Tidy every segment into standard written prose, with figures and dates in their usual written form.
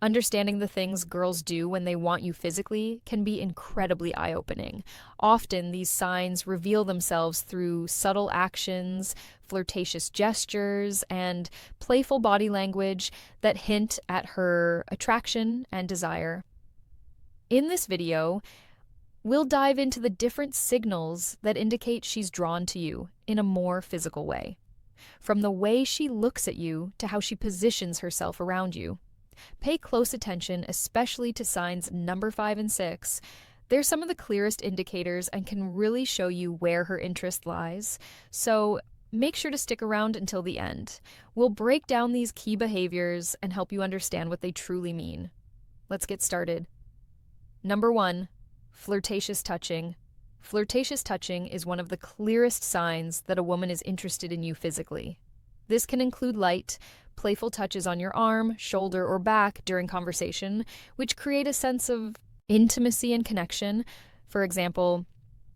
Understanding the things girls do when they want you physically can be incredibly eye-opening. Often, these signs reveal themselves through subtle actions, flirtatious gestures, and playful body language that hint at her attraction and desire. In this video, we'll dive into the different signals that indicate she's drawn to you in a more physical way. From the way she looks at you to how she positions herself around you. Pay close attention, especially to signs number 5 and 6. They're some of the clearest indicators and can really show you where her interest lies. So make sure to stick around until the end. We'll break down these key behaviors and help you understand what they truly mean. Let's get started. Number 1, flirtatious touching. Flirtatious touching is one of the clearest signs that a woman is interested in you physically. This can include light, playful touches on your arm, shoulder, or back during conversation, which create a sense of intimacy and connection. For example,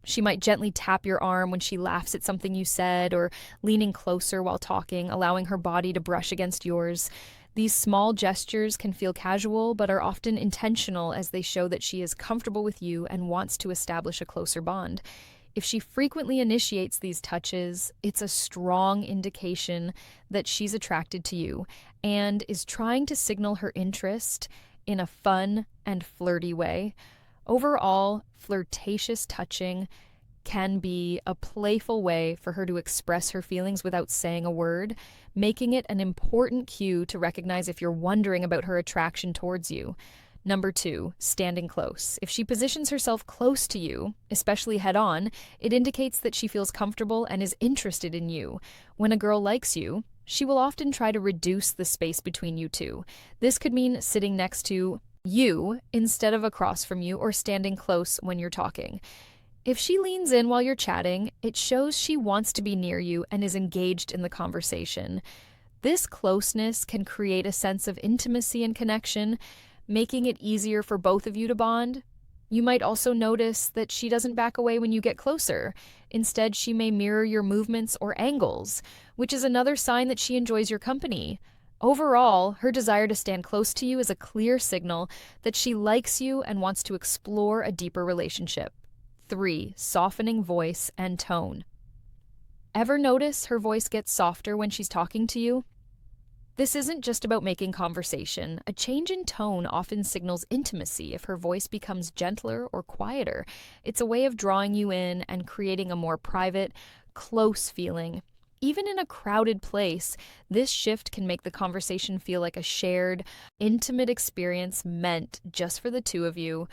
she might gently tap your arm when she laughs at something you said, or leaning closer while talking, allowing her body to brush against yours. These small gestures can feel casual, but are often intentional as they show that she is comfortable with you and wants to establish a closer bond. If she frequently initiates these touches, it's a strong indication that she's attracted to you and is trying to signal her interest in a fun and flirty way. Overall, flirtatious touching can be a playful way for her to express her feelings without saying a word, making it an important cue to recognize if you're wondering about her attraction towards you. Number 2, standing close. If she positions herself close to you, especially head-on, it indicates that she feels comfortable and is interested in you. When a girl likes you, she will often try to reduce the space between you two. This could mean sitting next to you instead of across from you, or standing close when you're talking. If she leans in while you're chatting, it shows she wants to be near you and is engaged in the conversation. This closeness can create a sense of intimacy and connection, making it easier for both of you to bond. You might also notice that she doesn't back away when you get closer. Instead, she may mirror your movements or angles, which is another sign that she enjoys your company. Overall, her desire to stand close to you is a clear signal that she likes you and wants to explore a deeper relationship. 3, softening voice and tone. Ever notice her voice gets softer when she's talking to you? This isn't just about making conversation. A change in tone often signals intimacy if her voice becomes gentler or quieter. It's a way of drawing you in and creating a more private, close feeling. Even in a crowded place, this shift can make the conversation feel like a shared, intimate experience meant just for the two of you,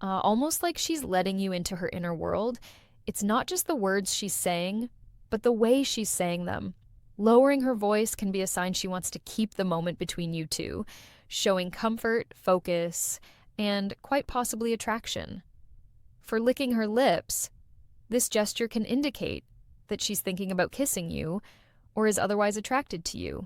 almost like she's letting you into her inner world. It's not just the words she's saying, but the way she's saying them. Lowering her voice can be a sign she wants to keep the moment between you two, showing comfort, focus, and quite possibly attraction. For licking her lips, this gesture can indicate that she's thinking about kissing you or is otherwise attracted to you.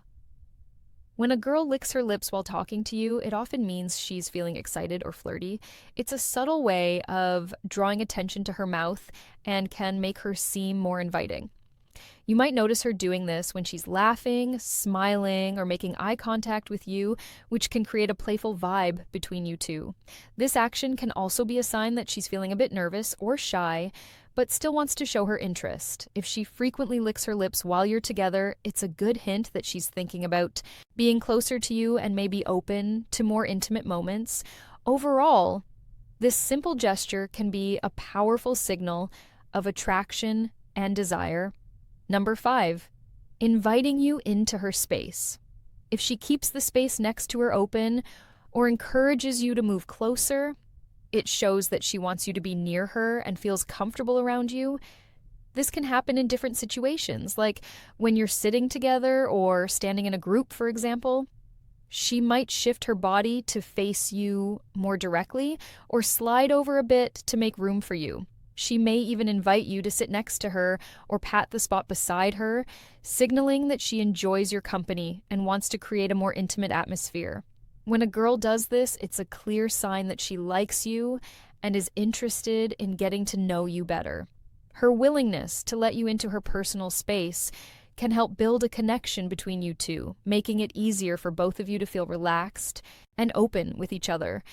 When a girl licks her lips while talking to you, it often means she's feeling excited or flirty. It's a subtle way of drawing attention to her mouth and can make her seem more inviting. You might notice her doing this when she's laughing, smiling, or making eye contact with you, which can create a playful vibe between you two. This action can also be a sign that she's feeling a bit nervous or shy, but still wants to show her interest. If she frequently licks her lips while you're together, it's a good hint that she's thinking about being closer to you and maybe open to more intimate moments. Overall, this simple gesture can be a powerful signal of attraction and desire. Number 5, inviting you into her space. If she keeps the space next to her open or encourages you to move closer, it shows that she wants you to be near her and feels comfortable around you. This can happen in different situations, like when you're sitting together or standing in a group, for example. She might shift her body to face you more directly or slide over a bit to make room for you. She may even invite you to sit next to her or pat the spot beside her, signaling that she enjoys your company and wants to create a more intimate atmosphere. When a girl does this, it's a clear sign that she likes you and is interested in getting to know you better. Her willingness to let you into her personal space can help build a connection between you two, making it easier for both of you to feel relaxed and open with each other.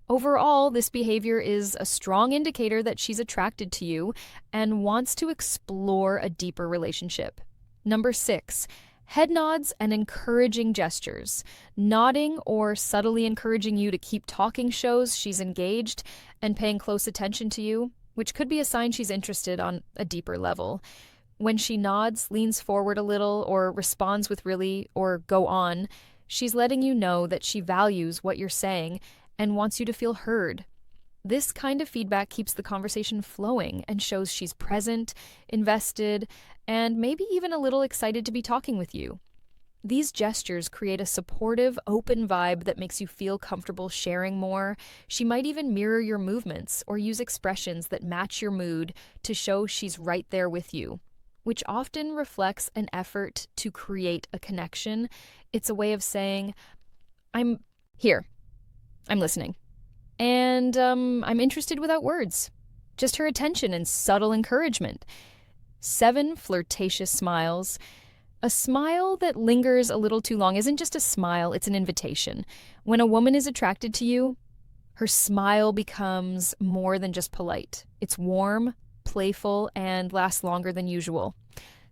Overall, this behavior is a strong indicator that she's attracted to you and wants to explore a deeper relationship. Number 6, head nods and encouraging gestures. Nodding or subtly encouraging you to keep talking shows she's engaged and paying close attention to you, which could be a sign she's interested on a deeper level. When she nods, leans forward a little, or responds with really or go on, she's letting you know that she values what you're saying and wants you to feel heard. This kind of feedback keeps the conversation flowing and shows she's present, invested, and maybe even a little excited to be talking with you. These gestures create a supportive, open vibe that makes you feel comfortable sharing more. She might even mirror your movements or use expressions that match your mood to show she's right there with you, which often reflects an effort to create a connection. It's a way of saying, I'm here, I'm listening, and I'm interested without words. Just her attention and subtle encouragement. 7, flirtatious smiles. A smile that lingers a little too long isn't just a smile, it's an invitation. When a woman is attracted to you, her smile becomes more than just polite. It's warm, playful, and lasts longer than usual.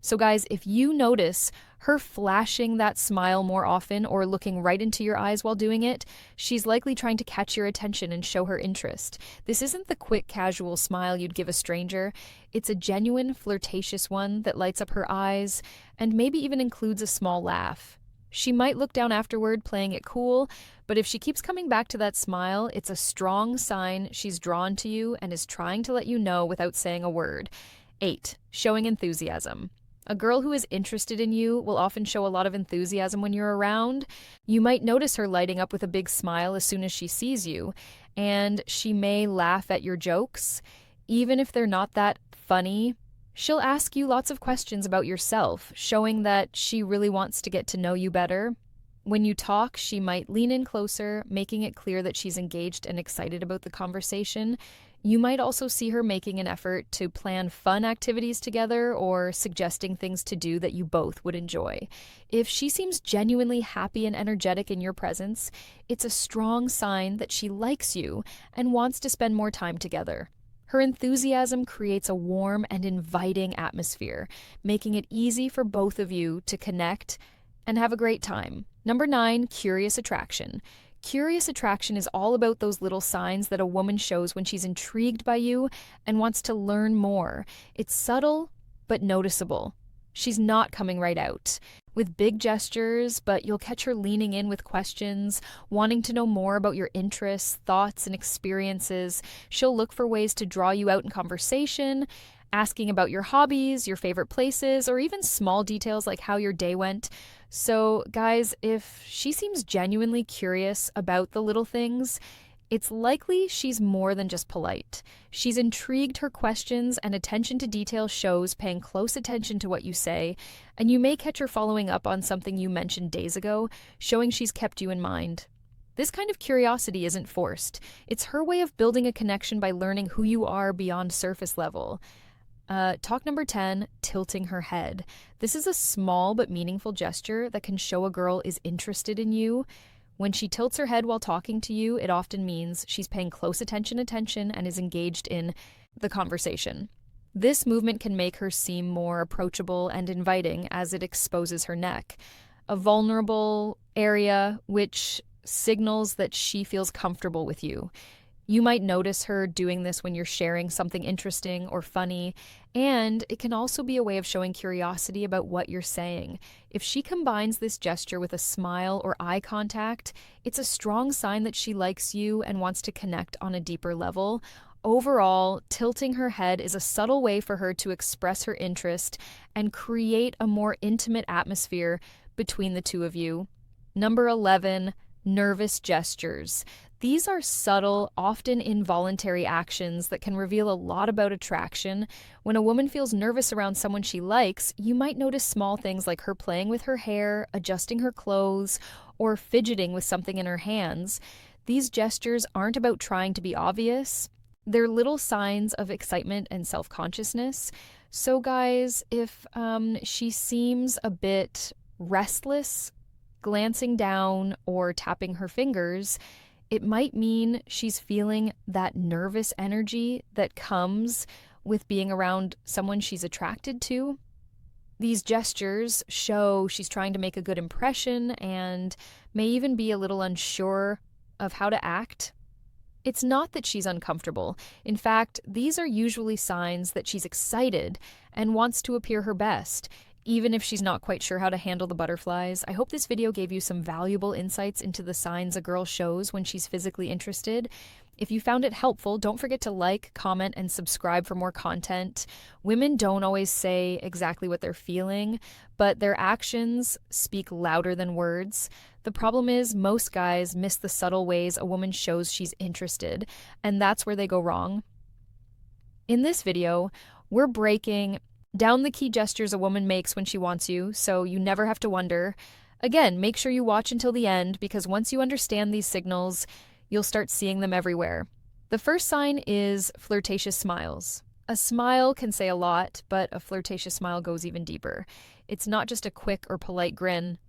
So guys, if you notice her flashing that smile more often or looking right into your eyes while doing it, she's likely trying to catch your attention and show her interest. This isn't the quick, casual smile you'd give a stranger. It's a genuine, flirtatious one that lights up her eyes and maybe even includes a small laugh. She might look down afterward, playing it cool, but if she keeps coming back to that smile, it's a strong sign she's drawn to you and is trying to let you know without saying a word. 8, showing enthusiasm. A girl who is interested in you will often show a lot of enthusiasm when you're around. You might notice her lighting up with a big smile as soon as she sees you, and she may laugh at your jokes. Even if they're not that funny, she'll ask you lots of questions about yourself, showing that she really wants to get to know you better. When you talk, she might lean in closer, making it clear that she's engaged and excited about the conversation. You might also see her making an effort to plan fun activities together or suggesting things to do that you both would enjoy. If she seems genuinely happy and energetic in your presence, it's a strong sign that she likes you and wants to spend more time together. Her enthusiasm creates a warm and inviting atmosphere, making it easy for both of you to connect and have a great time. Number 9, curious attraction. Curious attraction is all about those little signs that a woman shows when she's intrigued by you and wants to learn more. It's subtle, but noticeable. She's not coming right out with big gestures, but you'll catch her leaning in with questions, wanting to know more about your interests, thoughts, and experiences. She'll look for ways to draw you out in conversation, asking about your hobbies, your favorite places, or even small details like how your day went. So, guys, if she seems genuinely curious about the little things, it's likely she's more than just polite. She's intrigued. Her questions and attention to detail shows paying close attention to what you say, and you may catch her following up on something you mentioned days ago, showing she's kept you in mind. This kind of curiosity isn't forced. It's her way of building a connection by learning who you are beyond surface level. Talk number 10, tilting her head. This is a small but meaningful gesture that can show a girl is interested in you. When she tilts her head while talking to you, it often means she's paying close attention and is engaged in the conversation. This movement can make her seem more approachable and inviting as it exposes her neck, a vulnerable area which signals that she feels comfortable with you. You might notice her doing this when you're sharing something interesting or funny, and it can also be a way of showing curiosity about what you're saying. If she combines this gesture with a smile or eye contact, it's a strong sign that she likes you and wants to connect on a deeper level. Overall, tilting her head is a subtle way for her to express her interest and create a more intimate atmosphere between the two of you. Number 11, nervous gestures. These are subtle, often involuntary actions that can reveal a lot about attraction. When a woman feels nervous around someone she likes, you might notice small things like her playing with her hair, adjusting her clothes, or fidgeting with something in her hands. These gestures aren't about trying to be obvious. They're little signs of excitement and self-consciousness. So guys, if she seems a bit restless, glancing down or tapping her fingers, it might mean she's feeling that nervous energy that comes with being around someone she's attracted to. These gestures show she's trying to make a good impression and may even be a little unsure of how to act. It's not that she's uncomfortable. In fact, these are usually signs that she's excited and wants to appear her best, even if she's not quite sure how to handle the butterflies. I hope this video gave you some valuable insights into the signs a girl shows when she's physically interested. If you found it helpful, don't forget to like, comment, and subscribe for more content. Women don't always say exactly what they're feeling, but their actions speak louder than words. The problem is most guys miss the subtle ways a woman shows she's interested, and that's where they go wrong. In this video, we're breaking down the key gestures a woman makes when she wants you, so you never have to wonder. Again, make sure you watch until the end, because once you understand these signals, you'll start seeing them everywhere. The first sign is flirtatious smiles. A smile can say a lot, but a flirtatious smile goes even deeper. It's not just a quick or polite grin.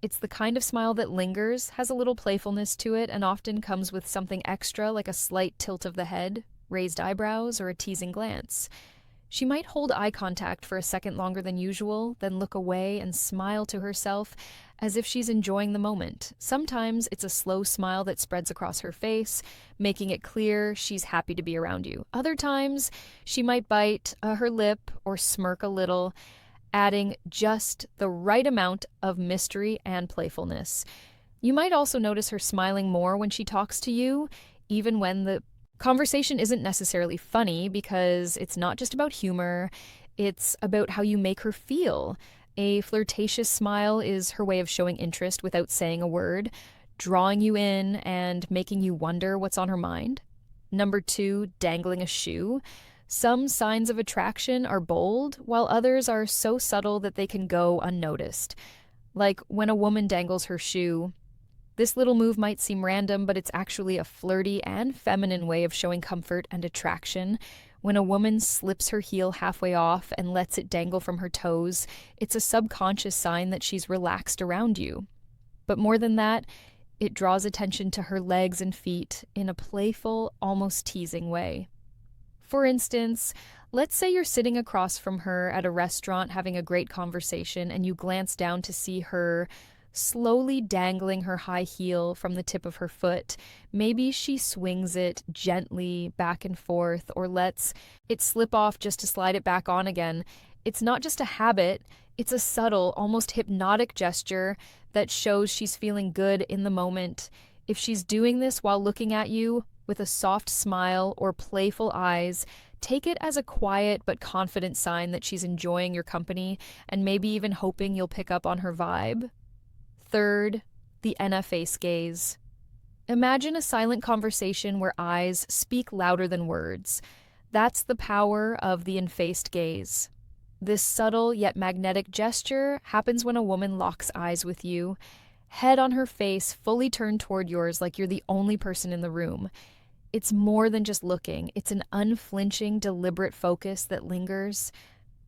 It's the kind of smile that lingers, has a little playfulness to it, and often comes with something extra like a slight tilt of the head, raised eyebrows, or a teasing glance. She might hold eye contact for a second longer than usual, then look away and smile to herself as if she's enjoying the moment. Sometimes it's a slow smile that spreads across her face, making it clear she's happy to be around you. Other times, she might bite her lip or smirk a little, adding just the right amount of mystery and playfulness. You might also notice her smiling more when she talks to you, even when the conversation isn't necessarily funny, because it's not just about humor, it's about how you make her feel. A flirtatious smile is her way of showing interest without saying a word, drawing you in and making you wonder what's on her mind. Number 2, dangling a shoe. Some signs of attraction are bold, while others are so subtle that they can go unnoticed. Like when a woman dangles her shoe. This little move might seem random, but it's actually a flirty and feminine way of showing comfort and attraction. When a woman slips her heel halfway off and lets it dangle from her toes, it's a subconscious sign that she's relaxed around you. But more than that, it draws attention to her legs and feet in a playful, almost teasing way. For instance, let's say you're sitting across from her at a restaurant having a great conversation and you glance down to see her slowly dangling her high heel from the tip of her foot. Maybe she swings it gently back and forth or lets it slip off just to slide it back on again. It's not just a habit, it's a subtle, almost hypnotic gesture that shows she's feeling good in the moment. If she's doing this while looking at you with a soft smile or playful eyes, take it as a quiet but confident sign that she's enjoying your company and maybe even hoping you'll pick up on her vibe. Third, the face gaze. Imagine a silent conversation where eyes speak louder than words. That's the power of the enfaced gaze. This subtle yet magnetic gesture happens when a woman locks eyes with you, head on her face fully turned toward yours like you're the only person in the room. It's more than just looking. It's an unflinching, deliberate focus that lingers.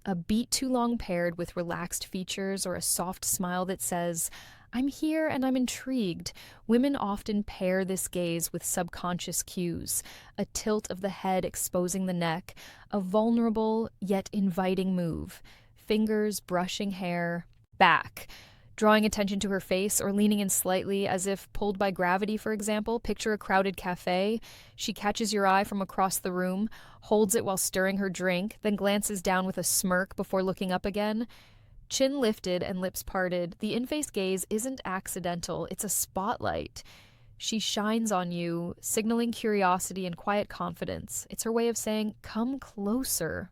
A beat too long paired with relaxed features or a soft smile that says, "I'm here and I'm intrigued." Women often pair this gaze with subconscious cues, a tilt of the head exposing the neck, a vulnerable yet inviting move, fingers brushing hair, back, drawing attention to her face or leaning in slightly as if pulled by gravity, for example. Picture a crowded cafe. She catches your eye from across the room, holds it while stirring her drink, then glances down with a smirk before looking up again. Chin lifted and lips parted, the in-face gaze isn't accidental, it's a spotlight. She shines on you, signaling curiosity and quiet confidence. It's her way of saying, "Come closer."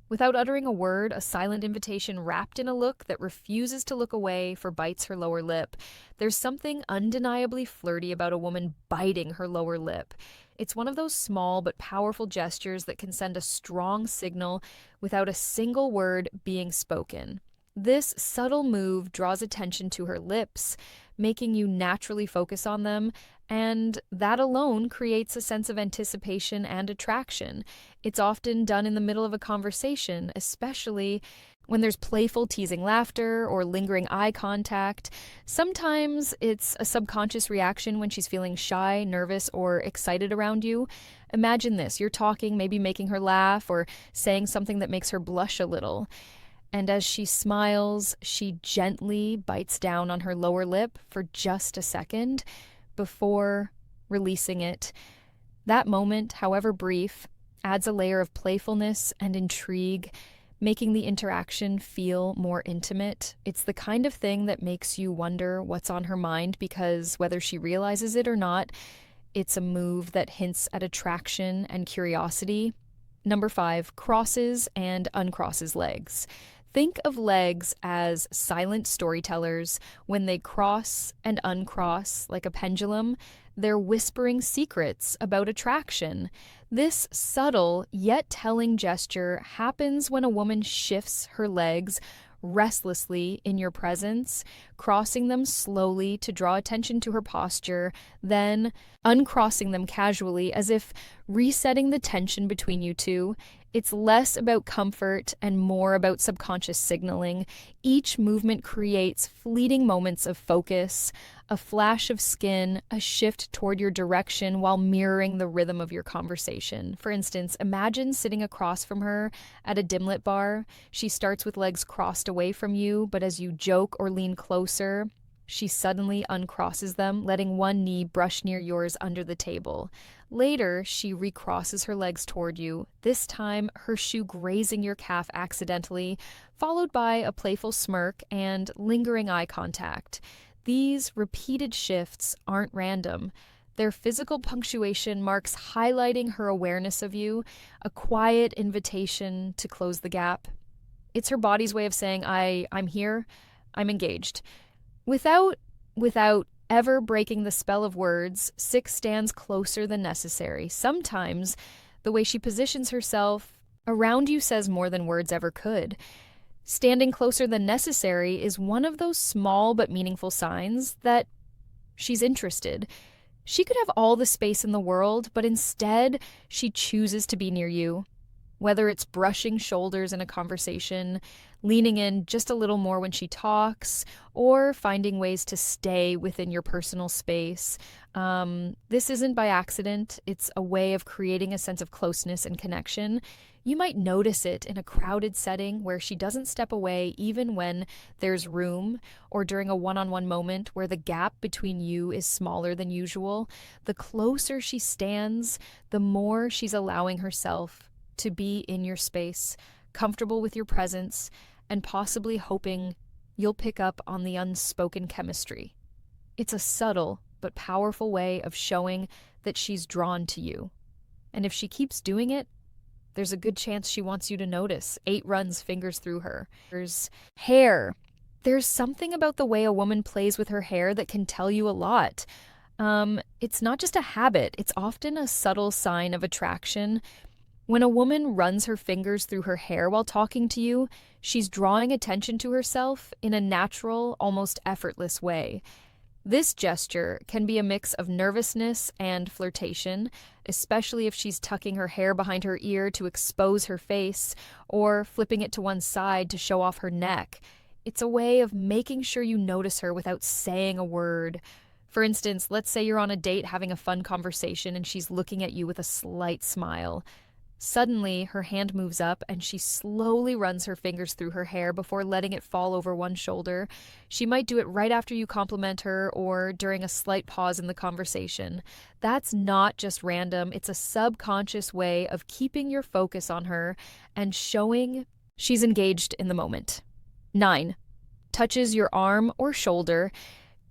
Without uttering a word, a silent invitation wrapped in a look that refuses to look away for bites her lower lip. There's something undeniably flirty about a woman biting her lower lip. It's one of those small but powerful gestures that can send a strong signal without a single word being spoken. This subtle move draws attention to her lips, making you naturally focus on them, and that alone creates a sense of anticipation and attraction. It's often done in the middle of a conversation, especially when there's playful teasing laughter or lingering eye contact. Sometimes it's a subconscious reaction when she's feeling shy, nervous, or excited around you. Imagine this: you're talking, maybe making her laugh or saying something that makes her blush a little. And as she smiles, she gently bites down on her lower lip for just a second before releasing it. That moment, however brief, adds a layer of playfulness and intrigue, making the interaction feel more intimate. It's the kind of thing that makes you wonder what's on her mind because, whether she realizes it or not, it's a move that hints at attraction and curiosity. Number 5, crosses and uncrosses legs. Think of legs as silent storytellers. When they cross and uncross like a pendulum, they're whispering secrets about attraction. This subtle yet telling gesture happens when a woman shifts her legs restlessly in your presence, crossing them slowly to draw attention to her posture, then uncrossing them casually as if resetting the tension between you two. It's less about comfort and more about subconscious signaling. Each movement creates fleeting moments of focus, a flash of skin, a shift toward your direction while mirroring the rhythm of your conversation. For instance, imagine sitting across from her at a dimlit bar. She starts with legs crossed away from you, but as you joke or lean closer, she suddenly uncrosses them, letting one knee brush near yours under the table. Later, she recrosses her legs toward you, this time her shoe grazing your calf accidentally, followed by a playful smirk and lingering eye contact. These repeated shifts aren't random. Their physical punctuation marks highlighting her awareness of you, a quiet invitation to close the gap. It's her body's way of saying, I'm here, I'm engaged. Without ever breaking the spell of words, 6 stands closer than necessary. Sometimes the way she positions herself around you says more than words ever could. Standing closer than necessary is one of those small but meaningful signs that she's interested. She could have all the space in the world, but instead she chooses to be near you. Whether it's brushing shoulders in a conversation, leaning in just a little more when she talks, or finding ways to stay within your personal space. This isn't by accident. It's a way of creating a sense of closeness and connection. You might notice it in a crowded setting where she doesn't step away even when there's room, or during a one-on-one moment where the gap between you is smaller than usual. The closer she stands, the more she's allowing herself to be in your space, comfortable with your presence, and possibly hoping you'll pick up on the unspoken chemistry. It's a subtle but powerful way of showing that she's drawn to you. And if she keeps doing it, there's a good chance she wants you to notice. 8 runs fingers through her. There's hair. There's something about the way a woman plays with her hair that can tell you a lot. It's not just a habit. It's often a subtle sign of attraction. When a woman runs her fingers through her hair while talking to you, she's drawing attention to herself in a natural, almost effortless way. This gesture can be a mix of nervousness and flirtation, especially if she's tucking her hair behind her ear to expose her face or flipping it to one side to show off her neck. It's a way of making sure you notice her without saying a word. For instance, let's say you're on a date having a fun conversation and she's looking at you with a slight smile. Suddenly, her hand moves up and she slowly runs her fingers through her hair before letting it fall over one shoulder. She might do it right after you compliment her or during a slight pause in the conversation. That's not just random, it's a subconscious way of keeping your focus on her and showing she's engaged in the moment. 9. Touches your arm or shoulder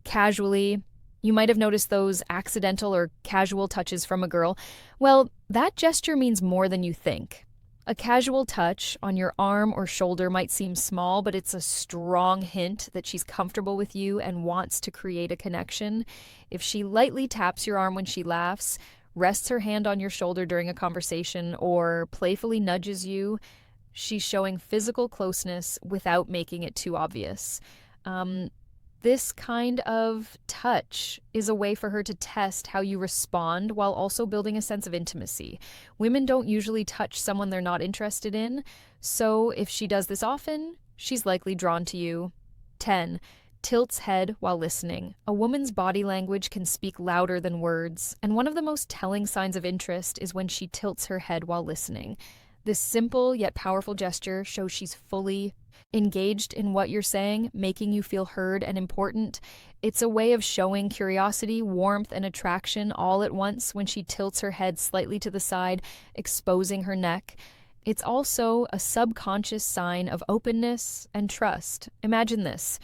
casually. You might have noticed those accidental or casual touches from a girl. Well, that gesture means more than you think. A casual touch on your arm or shoulder might seem small, but it's a strong hint that she's comfortable with you and wants to create a connection. If she lightly taps your arm when she laughs, rests her hand on your shoulder during a conversation, or playfully nudges you, she's showing physical closeness without making it too obvious. This kind of touch is a way for her to test how you respond while also building a sense of intimacy. Women don't usually touch someone they're not interested in, so if she does this often, she's likely drawn to you. 10. Tilts head while listening. A woman's body language can speak louder than words, and one of the most telling signs of interest is when she tilts her head while listening. This simple yet powerful gesture shows she's fully engaged in what you're saying, making you feel heard and important. It's a way of showing curiosity, warmth, and attraction all at once when she tilts her head slightly to the side, exposing her neck. It's also a subconscious sign of openness and trust. Imagine this.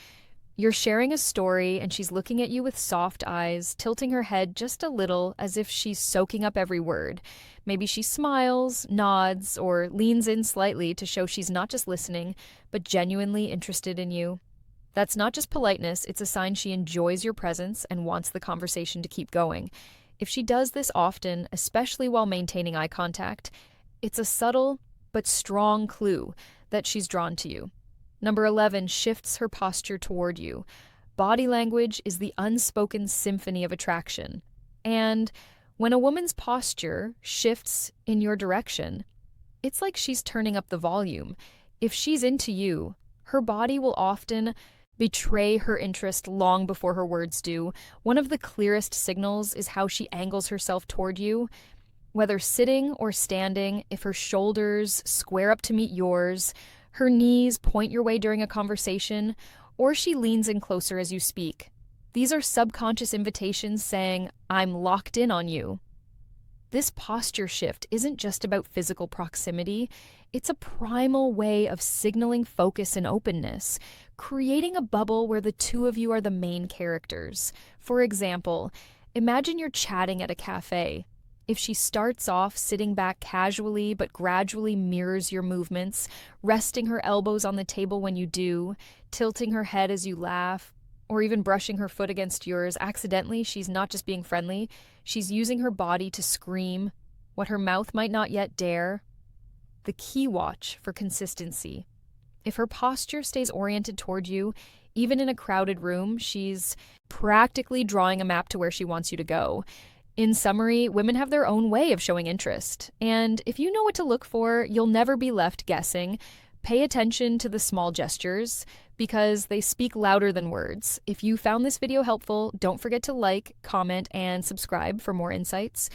You're sharing a story and she's looking at you with soft eyes, tilting her head just a little as if she's soaking up every word. Maybe she smiles, nods, or leans in slightly to show she's not just listening, but genuinely interested in you. That's not just politeness, it's a sign she enjoys your presence and wants the conversation to keep going. If she does this often, especially while maintaining eye contact, it's a subtle but strong clue that she's drawn to you. Number 11, shifts her posture toward you. Body language is the unspoken symphony of attraction. And when a woman's posture shifts in your direction, it's like she's turning up the volume. If she's into you, her body will often betray her interest long before her words do. One of the clearest signals is how she angles herself toward you. Whether sitting or standing, if her shoulders square up to meet yours, her knees point your way during a conversation, or she leans in closer as you speak. These are subconscious invitations saying, I'm locked in on you. This posture shift isn't just about physical proximity, it's a primal way of signaling focus and openness, creating a bubble where the two of you are the main characters. For example, imagine you're chatting at a cafe. If she starts off sitting back casually but gradually mirrors your movements, resting her elbows on the table when you do, tilting her head as you laugh, or even brushing her foot against yours accidentally, she's not just being friendly, she's using her body to scream what her mouth might not yet dare. The key watch for consistency. If her posture stays oriented toward you, even in a crowded room, she's practically drawing a map to where she wants you to go. In summary, women have their own way of showing interest, and if you know what to look for, you'll never be left guessing. Pay attention to the small gestures because they speak louder than words. If you found this video helpful, don't forget to like, comment, and subscribe for more insights.